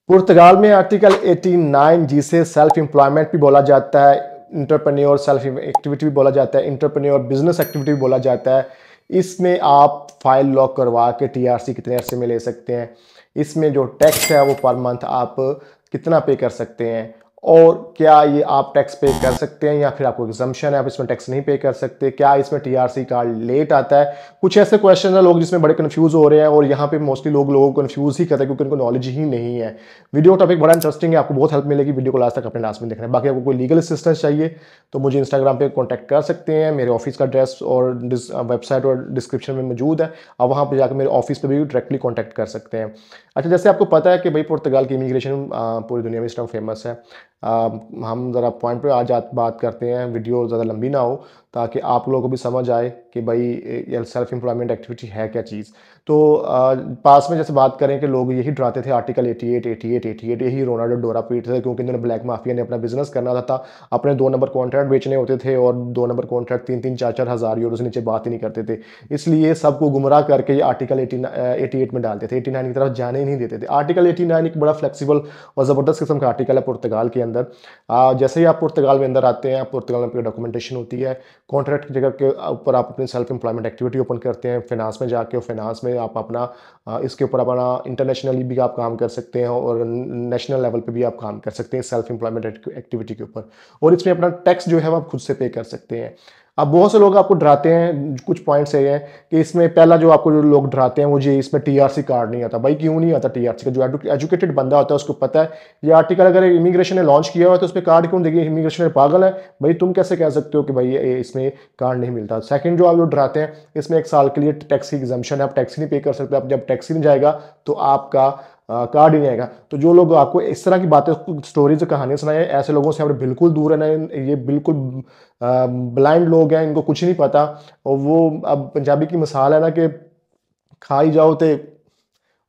पुर्तगाल में आर्टिकल 89 जिसे self employment भी बोला जाता है, इंटरप्रेन्योर सेल्फ एक्टिविटी भी बोला जाता है, इंटरप्रेन्योर बिजनेस एक्टिविटी भी बोला जाता है। इसमें आप फाइल लॉक करवा के टीआरसी कितने अरसे में ले सकते हैं। इसमें जो टैक्स है वो पर मंथ आप कितना पे कर सकते हैं, और क्या ये आप टैक्स पे कर सकते हैं या फिर आपको एग्जम्पशन है, आप इसमें टैक्स नहीं पे कर सकते। क्या इसमें टीआरसी कार्ड लेट आता है। कुछ ऐसे क्वेश्चन है लोग जिसमें बड़े कंफ्यूज हो रहे हैं, और यहाँ पे मोस्टली लोगों को कंफ्यूज ही करते हैं क्योंकि उनको नॉलेज ही नहीं है। वीडियो टॉपिक बड़ा इंटरेस्टिंग है, आपको बहुत हेल्प मिलेगी। वीडियो को लास्ट तक अपने लास्ट में देखना है। बाकी आपको कोई लीगल असिस्टेंस चाहिए तो मुझे इंस्टाग्राम पे कॉन्टैक्ट कर सकते हैं। मेरे ऑफिस का एड्रेस और वेबसाइट और डिस्क्रिप्शन में मौजूद है। आप वहाँ पर जाकर मेरे ऑफिस पर भी डायरेक्टली कॉन्टैक्ट कर सकते हैं। अच्छा, जैसे आपको पता है कि भाई पुर्तगाल की इमिग्रेशन पूरी दुनिया में इस टाइम फेमस है। हम ज़रा पॉइंट पे आज बात करते हैं, वीडियो ज़्यादा लंबी ना हो, ताकि आप लोगों को भी समझ आए कि भाई ये सेल्फ एम्प्लॉयमेंट एक्टिविटी है क्या चीज़। तो पास में जैसे बात करें कि लोग यही डराते थे आर्टिकल 88 यही रोनाल्डो डोरा पीटते थे, क्योंकि इन्होंने ब्लैक माफिया ने अपना बिजनेस करना था। अपने 2 नंबर कॉन्ट्रैक्ट बेचने होते थे, और 2 नंबर कॉन्ट्रैक्ट 3-3, 4-4 हज़ार यूरो से नीचे बात ही नहीं करते थे। इसलिए सबको गुमराह करके ये आर्टिकल 88 में डालते थे, 89 की तरफ जाने ही नहीं देते थे। आर्टिकल 89 एक बड़ा फ्लेक्सिबल और ज़बरदस्त किस्म का आर्टिकल है पुर्तगाल के अंदर। जैसे ही आप पुर्तगाल में अंदर आते हैं, पुर्तगाल में डॉक्यूमेंटेशन होती है, कॉन्ट्रैक्ट की जगह के ऊपर आप अपनी सेल्फ एम्प्लॉयमेंट एक्टिविटी ओपन करते हैं फाइनेंस में जाके, और फाइनेंस में आप अपना इसके ऊपर अपना इंटरनेशनली भी आप काम कर सकते हैं, और नेशनल लेवल पे भी आप काम कर सकते हैं सेल्फ एम्प्लॉयमेंट एक्टिविटी के ऊपर। और इसमें अपना टैक्स जो है वो आप खुद से पे कर सकते हैं। अब बहुत से लोग आपको डराते हैं, कुछ पॉइंट्स ये हैं कि इसमें पहला जो आपको जो लोग डराते हैं, मुझे इसमें टीआरसी कार्ड नहीं आता। भाई क्यों नहीं आता टीआरसी का? जो एजुकेटेड बंदा होता है उसको पता है ये आर्टिकल अगर इमिग्रेशन ने लॉन्च किया हुआ है तो उसमें कार्ड क्यों देगी? इमिग्रेशन पागल है भाई, तुम कैसे कह सकते हो कि भाई इसमें कार्ड नहीं मिलता। सेकंड जो आप लोग डराते हैं, इसमें 1 साल के लिए टैक्स की एग्जम्पशन है, आप टैक्स नहीं पे कर सकते। आप जब टैक्स ही नहीं जाएगा तो आपका कार्ड ही नहीं आएगा। तो जो लोग आपको इस तरह की बातें, स्टोरीज, कहानियां सुनाए, ऐसे लोगों से हमें बिल्कुल दूर रहना है। ये बिल्कुल ब्लाइंड लोग हैं, इनको कुछ नहीं पता। और वो अब पंजाबी की मिसाल है ना कि खाई जाओ तो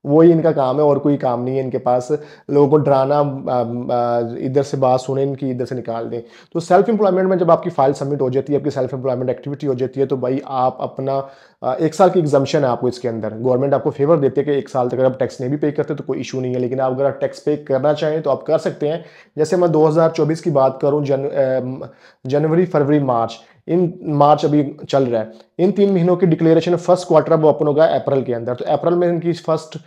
वही इनका काम है, और कोई काम नहीं है इनके पास। लोगों को डराना, इधर से बात सुने इनकी, इधर से निकाल दें। तो सेल्फ एम्प्लॉयमेंट में जब आपकी फाइल सबमिट हो जाती है, आपकी सेल्फ एम्प्लॉयमेंट एक्टिविटी हो जाती है, तो भाई आप अपना 1 साल की एग्जम्पशन है आपको इसके अंदर। गवर्नमेंट आपको फेवर देती है कि 1 साल तक अगर आप टैक्स नहीं भी पे करते तो कोई इशू नहीं है। लेकिन आप अगर टैक्स पे करना चाहें तो आप कर सकते हैं। जैसे मैं 2024 की बात करूँ, जनवरी, फरवरी, मार्च, इन मार्च अभी चल रहा है, इन 3 महीनों की डिक्लेरेशन फर्स्ट क्वार्टर अब ओपन होगा अप्रैल के अंदर। तो अप्रैल में इनकी फर्स्ट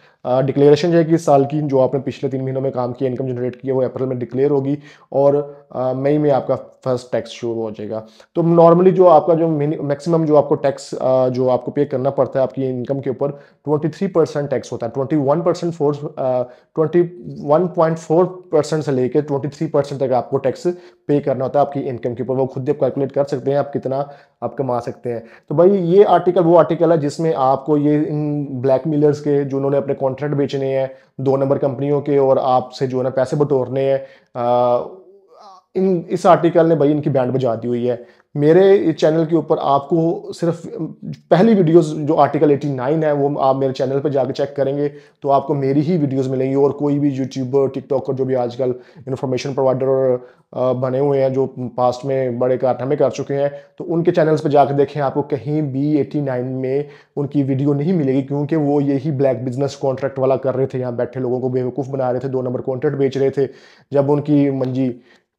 डिक्लेरेशन जाएगी इस साल की। जो आपने पिछले 3 महीनों में काम किया, इनकम जनरेट किया, वो अप्रैल में डिक्लेयर होगी, और मई में आपका फर्स्ट टैक्स शुरू हो जाएगा। तो नॉर्मली जो आपका जो मैक्सिमम जो आपको टैक्स जो आपको पे करना पड़ता है आपकी इनकम के ऊपर, 23% टैक्स होता है। 21.4% से लेकर 23% तक आपको टैक्स पे करना होता है आपकी इनकम के ऊपर। वो खुद आप कैलकुलेट कर सकते हैं आप कितना आप कमा सकते हैं। तो भाई ये आर्टिकल वो आर्टिकल है जिसमें आपको ये इन ब्लैक मिलर्स के, जो उन्होंने अपने कॉन्ट्रैक्ट बेचने हैं 2 नंबर कंपनियों के, और आपसे जो है ना पैसे बटोरने हैं, इस आर्टिकल ने भाई इनकी बैंड बजा दी हुई है। मेरे चैनल के ऊपर आपको सिर्फ पहली वीडियोस जो आर्टिकल 89 है वो आप मेरे चैनल पर जाकर चेक करेंगे तो आपको मेरी ही वीडियोस मिलेंगी। और कोई भी यूट्यूबर, टिकटॉकर जो भी आजकल इन्फॉर्मेशन प्रोवाइडर और बने हुए हैं, जो पास्ट में बड़े कारनामे कर चुके हैं, तो उनके चैनल्स पर जाकर देखें, आपको कहीं भी 89 में उनकी वीडियो नहीं मिलेगी, क्योंकि वो यही ब्लैक बिजनेस कॉन्ट्रैक्ट वाला कर रहे थे। यहाँ बैठे लोगों को बेवकूफ़ बना रहे थे, 2 नंबर कॉन्ट्रैक्ट बेच रहे थे। जब उनकी मंजी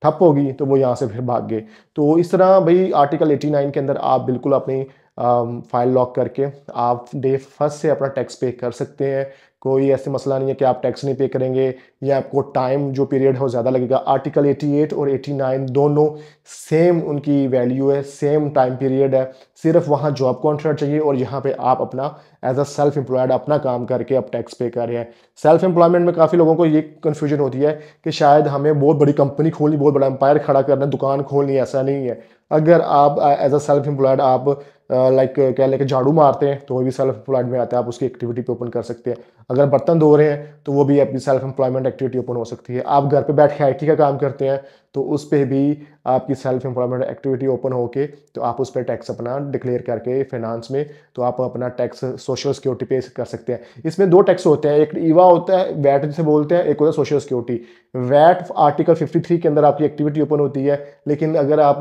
ठप होगी तो वो यहाँ से फिर भाग गए। तो इस तरह भाई आर्टिकल 89 के अंदर आप बिल्कुल अपनी फाइल लॉक करके आप डे फर्स्ट से अपना टैक्स पे कर सकते हैं। कोई ऐसे मसला नहीं है कि आप टैक्स नहीं पे करेंगे या आपको टाइम जो पीरियड है वो ज़्यादा लगेगा। आर्टिकल 88 और 89 दोनों सेम उनकी वैल्यू है, सेम टाइम पीरियड है। सिर्फ वहाँ जॉब कॉन्ट्रैक्ट चाहिए, और यहाँ पे आप अपना एज अ सेल्फ एम्प्लॉयड अपना काम करके आप टैक्स पे कर रहे हैं। सेल्फ एम्प्लॉयमेंट में काफ़ी लोगों को ये कन्फ्यूजन होती है कि शायद हमें बहुत बड़ी कंपनी खोलनी, बहुत बड़ा एम्पायर खड़ा करना, दुकान खोलनी। ऐसा नहीं है। अगर आप एज अ सेल्फ एम्प्लॉयड आप लाइक कह लें कि झाड़ू मारते हैं तो वो भी सेल्फ एम्प्लॉयड में आता है, आप उसकी एक्टिविटी पे ओपन कर सकते हैं। अगर बर्तन धो रहे हैं तो वो भी आपकी सेल्फ एम्प्लॉयमेंट एक्टिविटी ओपन हो सकती है। आप घर पे बैठ के आईटी का काम करते हैं तो उस पर भी आपकी सेल्फ एम्प्लॉयमेंट एक्टिविटी ओपन होके तो आप उस पर टैक्स अपना डिक्लेयर करके फाइनेंस में तो आप अपना टैक्स सोशल सिक्योरिटी पे कर सकते हैं। इसमें 2 टैक्स होते हैं, एक ईवा होता है, वैट जिसे बोलते हैं, एक होता है सोशल सिक्योरिटी। वैट आर्टिकल 53 के अंदर आपकी एक्टिविटी ओपन होती है, लेकिन अगर आप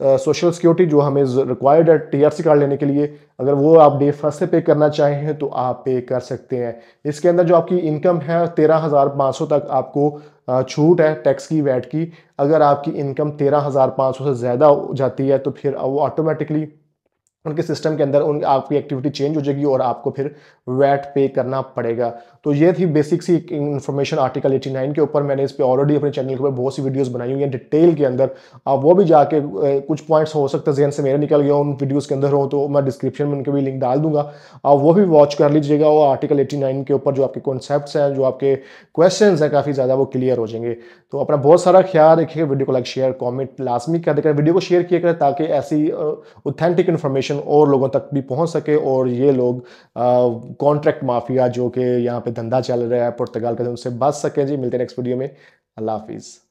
सोशल सिक्योरिटी जो हमें रिक्वायर्ड है टीआरसी कार्ड लेने के लिए, अगर वो आप डे फर्स्ट से पे करना चाहें तो आप पे कर सकते हैं। इसके अंदर जो आपकी इनकम है 13,500 तक आपको छूट है टैक्स की, वैट की। अगर आपकी इनकम 13,500 से ज़्यादा हो जाती है तो फिर वो ऑटोमेटिकली उनके सिस्टम के अंदर उन आपकी एक्टिविटी चेंज हो जाएगी और आपको फिर वैट पे करना पड़ेगा। तो ये थी बेसिक सी इन्फॉर्मेशन आर्टिकल 89 के ऊपर। मैंने इस पे ऑलरेडी अपने चैनल के ऊपर बहुत सी वीडियोस बनाई हुई हैं डिटेल के अंदर। आप वो भी जाके कुछ पॉइंट्स हो सकता है जहन से मेरे निकल गया उन वीडियोस के अंदर हो तो मैं डिस्क्रिप्शन में उनके भी लिंक डाल दूंगा, आप वो भी वॉच कर लीजिएगा। वो आर्टिकल 89 के ऊपर जो आपके कॉन्सेप्ट्स हैं, जो आपके क्वेश्चंस हैं, काफ़ी ज़्यादा वो क्लियर हो जाएंगे। तो अपना बहुत सारा ख्याल रखिएगा। वीडियो को लाइक शेयर कॉमेंट लाजमी कर देकर वीडियो को शेयर किया करें ताकि ऐसी ऑथेंटिक इन्फॉर्मेशन और लोगों तक भी पहुंच सके और ये लोग कॉन्ट्रैक्ट माफिया जो कि यहाँ पे धंधा चल रहा है पुर्तगाल का, उनसे बच सकें जी। मिलते हैं नेक्स्ट वीडियो में। अल्लाह हाफिज़।